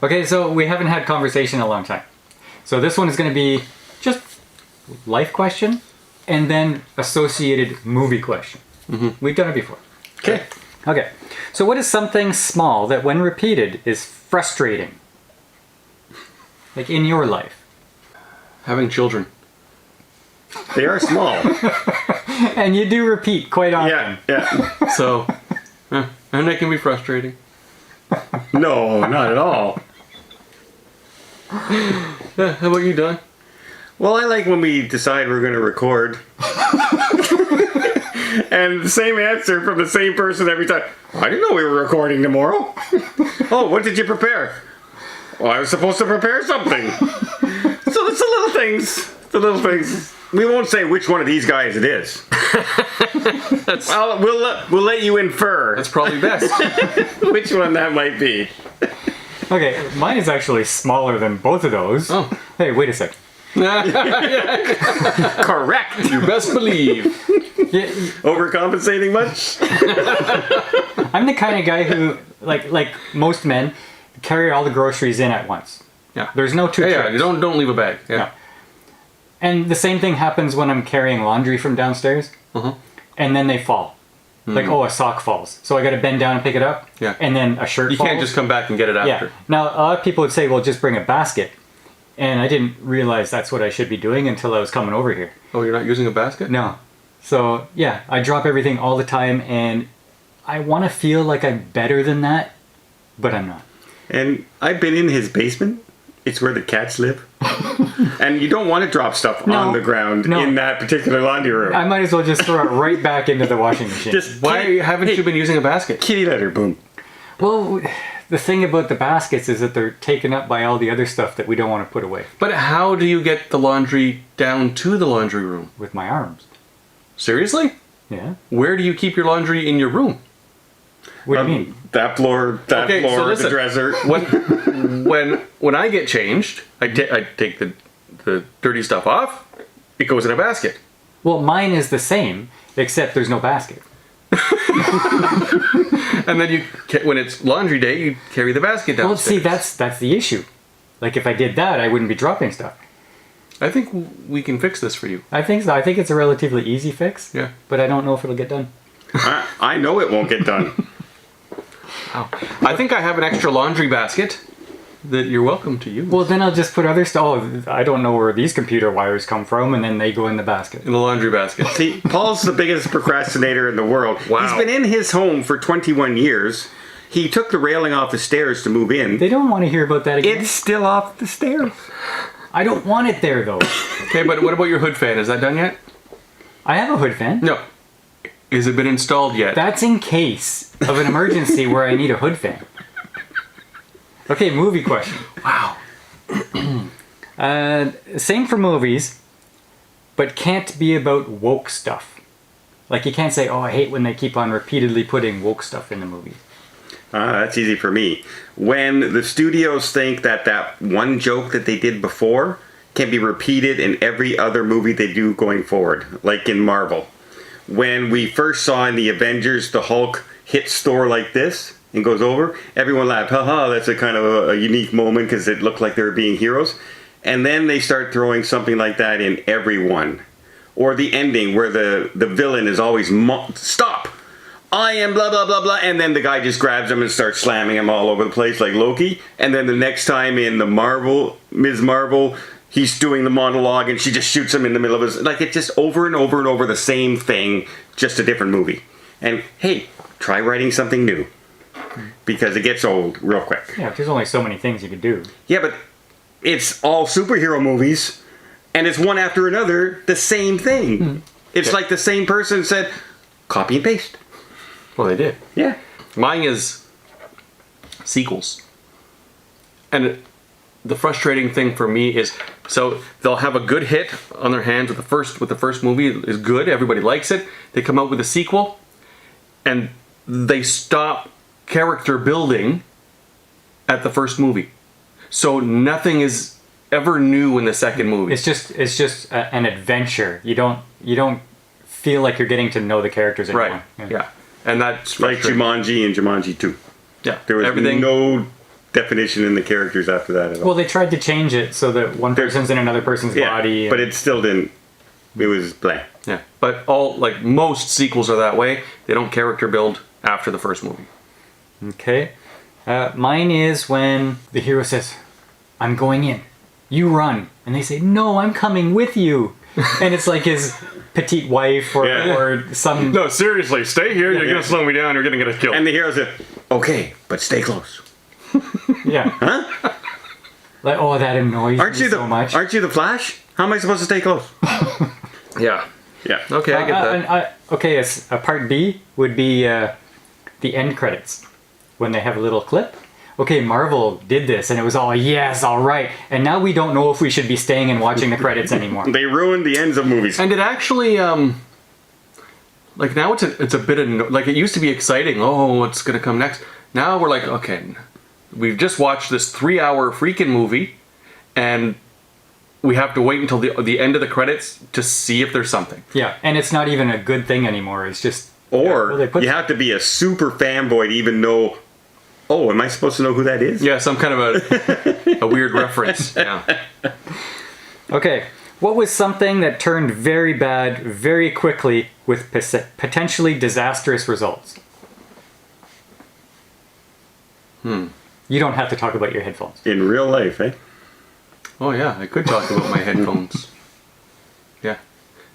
Okay, so we haven't had conversation in a long time. So this one is going to be just life question and then associated movie question. We've done it before. Okay. Okay. So what is something small that when repeated is frustrating? Like in your life. Having children. They are small. And you do repeat quite often. Yeah. So, and that can be frustrating. No, not at all. Yeah, how about you, Don? Well, I like when we decide we're going to record. And the same answer from the same person every time. I didn't know we were recording tomorrow. Oh, what did you prepare? Well, I was supposed to prepare something. So it's the little things. The little things. We won't say which one of these guys it is. Well, we'll let you infer. That's probably best. Which one that might be. Okay, mine is actually smaller than both of those. Oh. Hey, wait a sec. Correct. You best believe. Yeah, Overcompensating much? I'm the kind of guy who, like most men, carry all the groceries in at once. Yeah. There's no two Yeah, trips. you don't leave a bag. Yeah. No. And the same thing happens when I'm carrying laundry from downstairs. And then they fall. Like, a sock falls. So I got to bend down and pick it up. Yeah. And then a shirt You falls. can't just come back and get it after. Yeah. Now, a lot of people would say, well, just bring a basket. And I didn't realize that's what I should be doing until I was coming over here. Oh, you're not using a basket? No. So, yeah, I drop everything all the time. And I want to feel like I'm better than that. But I'm not. And I've been in his basement. It's where the cats live. And you don't want to drop stuff on the ground in that particular laundry room. I might as well just throw it right back into the washing machine. Why haven't you been using a basket? Kitty litter, boom. Well, the thing about the baskets is that they're taken up by all the other stuff that we don't want to put away But how do you get the laundry down to the laundry room? with my arms. Seriously? Yeah. Where do you keep your laundry in your room? What do you mean? That floor, listen, the dresser. When I get changed, I take the dirty stuff off. It goes in a basket. Well, mine is the same, except there's no basket. And then when it's laundry day, you carry the basket downstairs. Well, see, that's the issue. Like, if I did that, I wouldn't be dropping stuff. I think we can fix this for you. I think so. I think it's a relatively easy fix. Yeah. But I don't know if it'll get done. I know it won't get done. Wow. I think I have an extra laundry basket that you're welcome to use. Well, then I'll just put other stuff. Oh, I don't know where these computer wires come from, and then they go in the basket. In the laundry basket. See, Paul's the biggest procrastinator in the world. Wow. He's been in his home for 21 years. He took the railing off the stairs to move in. They don't want to hear about that again. It's still off the stairs. I don't want it there, though. Okay, but what about your hood fan? Is that done yet? I have a hood fan. No. Has it been installed yet? That's in case of an emergency where I need a hood fan. Okay, movie question. Wow. Same for movies, but can't be about woke stuff. Like, you can't say, oh, I hate when they keep on repeatedly putting woke stuff in the movie. That's easy for me. When the studios think that one joke that they did before can be repeated in every other movie they do going forward, like in Marvel. When we first saw in the Avengers the Hulk hits Thor like this and goes over, everyone laughed. Haha, that's a kind of a unique moment because it looked like they were being heroes. And then they start throwing something like that in every one. Or the ending where the villain is always, stop! I am blah, blah, blah, blah. And then the guy just grabs him and starts slamming him all over the place like Loki. And then the next time in the Ms. Marvel, he's doing the monologue and she just shoots him in the middle of his... Like, it's just over and over and over the same thing, just a different movie. And, hey, try writing something new. Because it gets old real quick. Yeah, there's only so many things you could do. Yeah, but it's all superhero movies, and it's one after another the same thing. It's like the same person said, copy and paste. Well, they did. Yeah. Mine is sequels. And the frustrating thing for me is, so they'll have a good hit on their hands with the first movie is good, everybody likes it. They come out with a sequel, and they stop character building at the first movie. So nothing is ever new in the second movie. It's just an adventure. You don't feel like you're getting to know the characters anymore. Right. Yeah. And that's Like frustrating. Jumanji and Jumanji 2. Yeah. There was everything. no definition in the characters after that at all. Well, they tried to change it so that one person's in another person's body. But it still didn't. It was blah. Yeah, but most sequels are that way. They don't character build after the first movie. Okay. Mine is when the hero says, I'm going in. You run. And they say, no, I'm coming with you. And it's like his petite wife or some... No, seriously, stay here. You're yeah. going to slow me down. You're going to get us killed. And the hero said, okay, but stay close. Yeah. Huh? Like, oh, that annoys me so much. Aren't you the Flash? How am I supposed to stay close? Yeah. Yeah. Okay, I get that. Okay, a part B would be the end credits. When they have a little clip. Okay, Marvel did this, and it was all, yes, all right. And now we don't know if we should be staying and watching the credits anymore. They ruined the ends of movies. And it actually, like now it's a bit of, like it used to be exciting. Oh, what's going to come next? Now we're like, okay, we've just watched this 3-hour freaking movie, and we have to wait until the end of the credits to see if there's something. Yeah, and it's not even a good thing anymore. It's just... Or you have to be a super fanboy to even know, oh, am I supposed to know who that is? Yeah, some kind of a weird reference. Yeah. Okay, what was something that turned very bad very quickly with potentially disastrous results? You don't have to talk about your headphones. In real life, eh? Oh yeah, I could talk about my headphones. Yeah.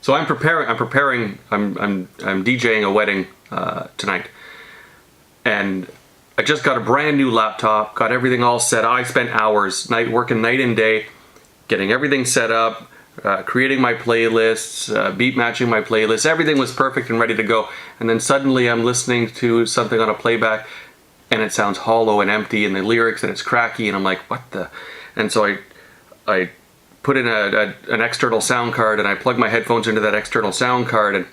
So I'm preparing. I'm DJing a wedding tonight, and I just got a brand new laptop. Got everything all set. I spent hours working night and day, getting everything set up, creating my playlists, beat matching my playlists. Everything was perfect and ready to go. And then suddenly I'm listening to something on a playback, and it sounds hollow and empty, and the lyrics, and it's cracky, and I'm like, what the? And so I put in an external sound card, and I plug my headphones into that external sound card, and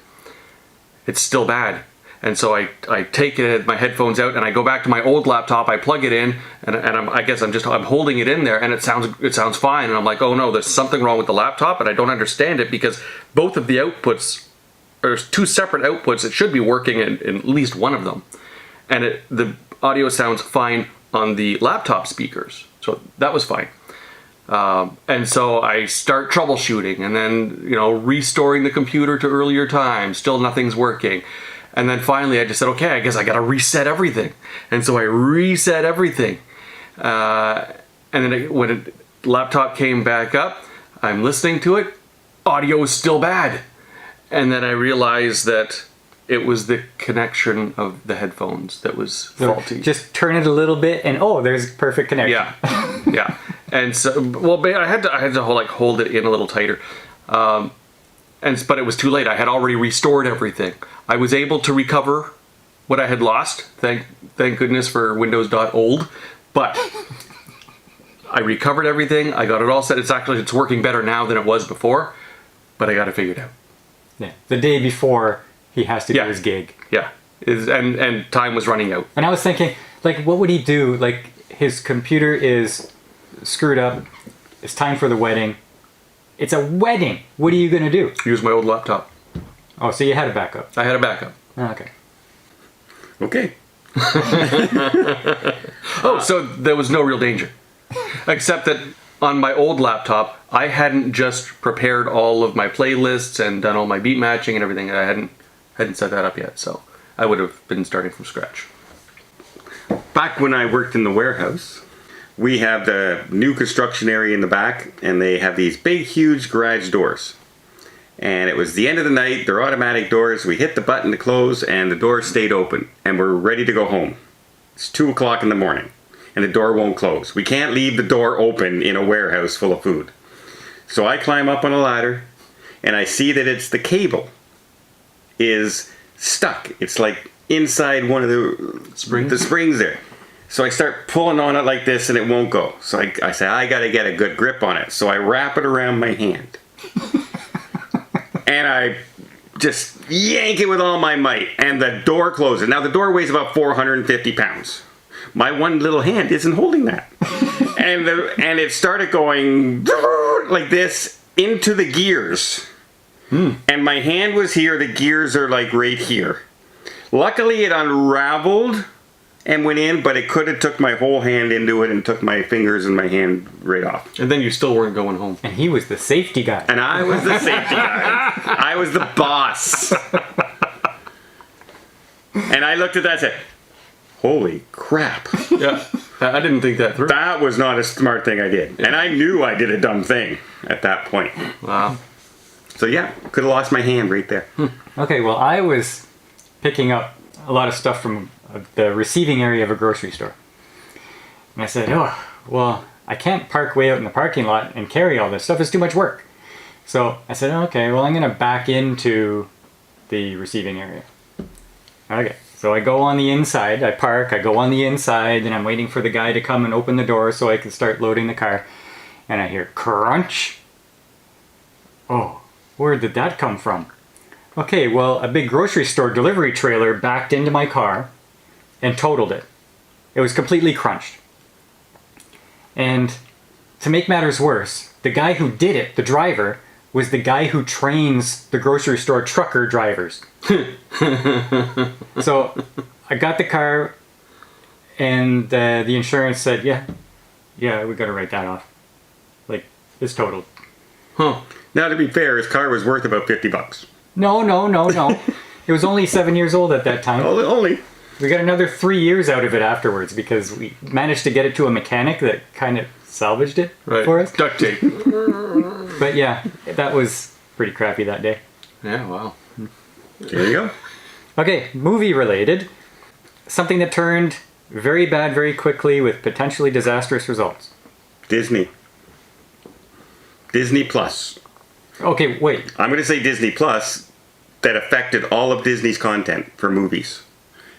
it's still bad. And so I take my headphones out, and I go back to my old laptop. I plug it in, and I guess I'm holding it in there, and it sounds fine. And I'm like, oh no, there's something wrong with the laptop, and I don't understand it because both of the outputs, there's two separate outputs. It should be working in at least one of them, and the audio sounds fine on the laptop speakers, so that was fine. And so I start troubleshooting, and then restoring the computer to earlier times. Still nothing's working. And then finally I just said, okay, I guess I gotta reset everything. And so I reset everything. And then when the laptop came back up, I'm listening to it, audio is still bad. And then I realized that it was the connection of the headphones that was faulty. Just turn it a little bit, and there's perfect connection. Yeah, yeah. And so, I had to hold it in a little tighter. But it was too late. I had already restored everything. I was able to recover what I had lost. Thank goodness for Windows.old. But I recovered everything. I got it all set. It's working better now than it was before. But I got it figured out. Yeah. The day before he has to do his gig. Yeah. And time was running out. And I was thinking, what would he do? His computer is screwed up. It's time for the wedding. It's a wedding. What are you going to do? Use my old laptop. Oh, so you had a backup. I had a backup. Oh, okay. Okay. So there was no real danger. Except that on my old laptop, I hadn't just prepared all of my playlists and done all my beat matching and everything. I hadn't set that up yet, so I would have been starting from scratch. Back when I worked in the warehouse, we have the new construction area in the back, and they have these big, huge garage doors. And it was the end of the night, they're automatic doors. We hit the button to close, and the door stayed open, and we're ready to go home. It's 2 o'clock in the morning, and the door won't close. We can't leave the door open in a warehouse full of food. So I climb up on a ladder, and I see that it's the cable is stuck. It's inside one of the springs there. So I start pulling on it like this, and it won't go. So I say, I gotta get a good grip on it. So I wrap it around my hand. And I just yank it with all my might, and the door closes. Now the door weighs about 450 pounds. My one little hand isn't holding that. and it started going like this into the gears. And my hand was here, the gears are right here. Luckily it unraveled and went in, but it could have took my whole hand into it and took my fingers and my hand right off. And then you still weren't going home. And he was the safety guy. And I was the safety guy. I was the boss. And I looked at that and said, holy crap. Yeah, I didn't think that through. That was not a smart thing I did. And I knew I did a dumb thing at that point. Wow. So yeah, could have lost my hand right there. Okay, well, I was picking up a lot of stuff from the receiving area of a grocery store. And I said, oh, well, I can't park way out in the parking lot and carry all this stuff. It's too much work. So I said, okay, well, I'm going to back into the receiving area. Okay, so I go on the inside. I park, I go on the inside, and I'm waiting for the guy to come and open the door so I can start loading the car. And I hear crunch. Oh, where did that come from? Okay, well, a big grocery store delivery trailer backed into my car and totaled it. It was completely crunched. And to make matters worse, the guy who did it, the driver, was the guy who trains the grocery store trucker drivers. So I got the car, and the insurance said, yeah, we got to write that off. Like, it's totaled. Huh. Now, to be fair, his car was worth about $50. No. It was only 7 years old at that time. Only. We got another 3 years out of it afterwards because we managed to get it to a mechanic that kind of salvaged it for us. Duct tape. But yeah, that was pretty crappy that day. Yeah, wow. There you go. Okay, movie related. Something that turned very bad very quickly with potentially disastrous results. Disney Plus. Okay, wait. I'm going to say Disney Plus that affected all of Disney's content for movies.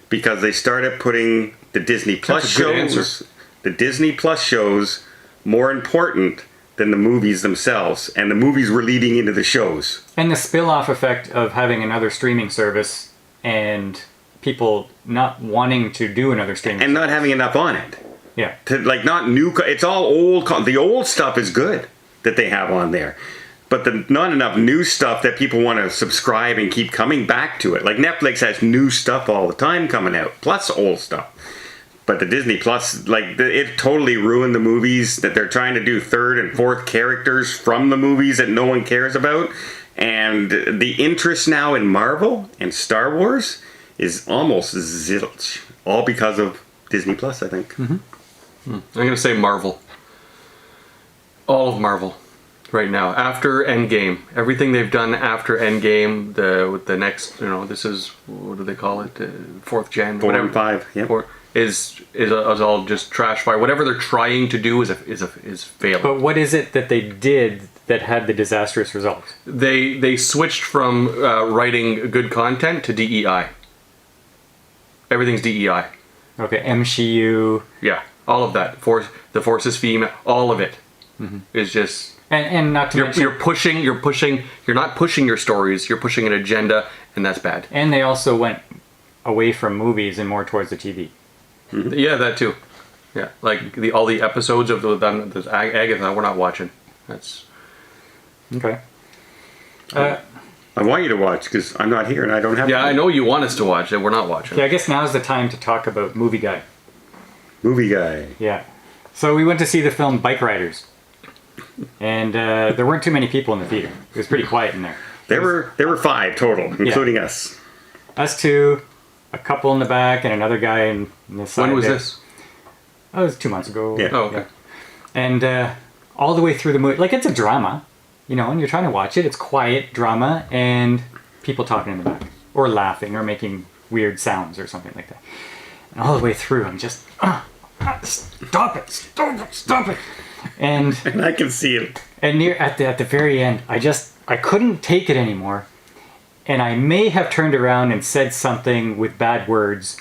Because they started putting the Disney Plus That's a good shows, answer. the Disney Plus shows, more important than the movies themselves. And the movies were leading into the shows. And the spill-off effect of having another streaming service and people not wanting to do another streaming And service. not having enough on it. Yeah. Not new. It's all old. The old stuff is good that they have on there. But not enough new stuff that people want to subscribe and keep coming back to it. Like Netflix has new stuff all the time coming out, plus old stuff. But the Disney Plus, it totally ruined the movies that they're trying to do third and fourth characters from the movies that no one cares about. And the interest now in Marvel and Star Wars is almost zilch. All because of Disney Plus, I think. I'm going to say Marvel. All of Marvel. Right now, after Endgame, everything they've done after Endgame, with the next, this is, what do they call it, 4th Gen, 4 whatever, and 5, yeah. is all just trash fire. Whatever they're trying to do is failing. But what is it that they did that had the disastrous results? They switched from writing good content to DEI. Everything's DEI. Okay, MCU. Yeah, all of that. The Force is female. All of it is just. And not to mention... You're not pushing your stories, you're pushing an agenda, and that's bad. And they also went away from movies and more towards the TV. Yeah, that too. Yeah, like all the episodes of the Agatha we're not watching. That's... Okay. I want you to watch, because I'm not here and I don't have I know you want us to watch it, we're not watching. Yeah, I guess now's the time to talk about Movie Guy. Movie Guy. Yeah. So we went to see the film Bike Riders. And there weren't too many people in the theater. It was pretty quiet in there. There were 5 total, including us. Us two, a couple in the back, and another guy in the side. When was there. this? Oh, it was 2 months ago. Yeah. Oh, okay. And all the way through the movie, it's a drama, and you're trying to watch it. It's quiet drama and people talking in the back, or laughing, or making weird sounds, or something like that. And all the way through, I'm just, stop it. And I can see him. And at the very end, I couldn't take it anymore, and I may have turned around and said something with bad words,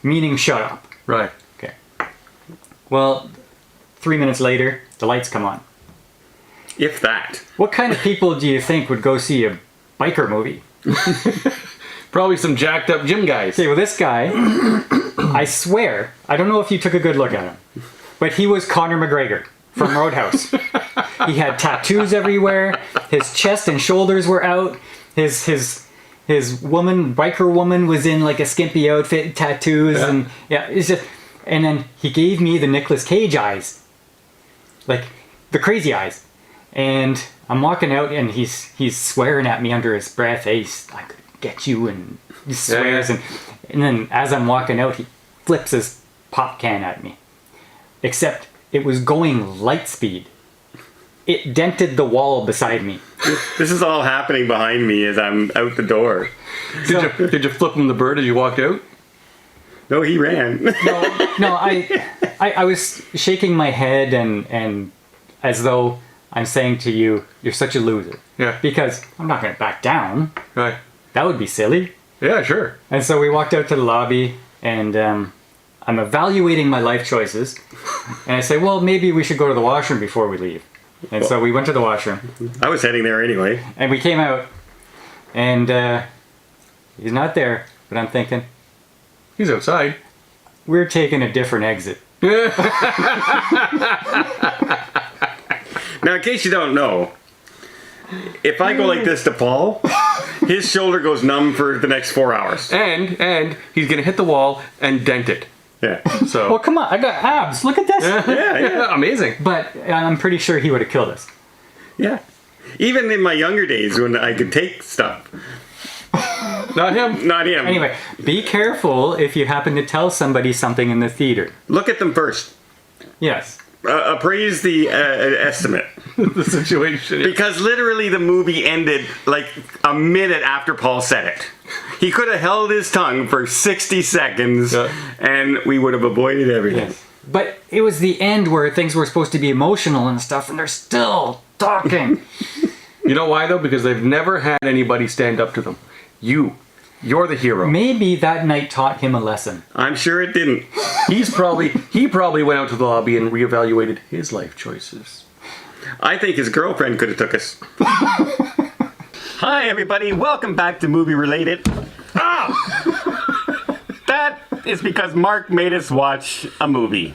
meaning shut up. Right. Okay. Well, 3 minutes later, the lights come on. If that. What kind of people do you think would go see a biker movie? Probably some jacked up gym guys. Okay, well, this guy, I swear, I don't know if you took a good look at him, but he was Conor McGregor from Roadhouse. He had tattoos everywhere. His chest and shoulders were out. His his biker woman was in like a skimpy outfit, tattoos, and it's just. And then he gave me the Nicolas Cage eyes, like the crazy eyes. And I'm walking out, and he's swearing at me under his breath. Hey, I could get you, and he swears. And then as I'm walking out, he flips his pop can at me. Except it was going light speed. It dented the wall beside me. This is all happening behind me as I'm out the door. Did you flip him the bird as you walked out? No, he ran. No, I was shaking my head and as though I'm saying to you, you're such a loser. Yeah. Because I'm not going to back down. Right. That would be silly. Yeah, sure. And so we walked out to the lobby, and I'm evaluating my life choices. And I say, well, maybe we should go to the washroom before we leave. And so we went to the washroom. I was heading there anyway. And we came out, and he's not there. But I'm thinking, He's outside. we're taking a different exit. Now, in case you don't know, if I go like this to Paul, his shoulder goes numb for the next 4 hours. And he's gonna hit the wall and dent it. Yeah. So Well, come on, I got abs. Look at this. Yeah. amazing. But I'm pretty sure he would have killed us. Yeah. Even in my younger days when I could take stuff. Not him. Not him. Anyway, be careful if you happen to tell somebody something in the theater. Look at them first. Yes. Appraise the estimate. The situation. Because literally the movie ended like a minute after Paul said it. He could have held his tongue for 60 seconds and we would have avoided everything. Yes. But it was the end where things were supposed to be emotional and stuff, and they're still talking. You know why though? Because they've never had anybody stand up to them. You're the hero. Maybe that night taught him a lesson. I'm sure it didn't. He probably went out to the lobby and reevaluated his life choices. I think his girlfriend could have took us. Hi everybody, welcome back to Movie Related. That is because Mark made us watch a movie.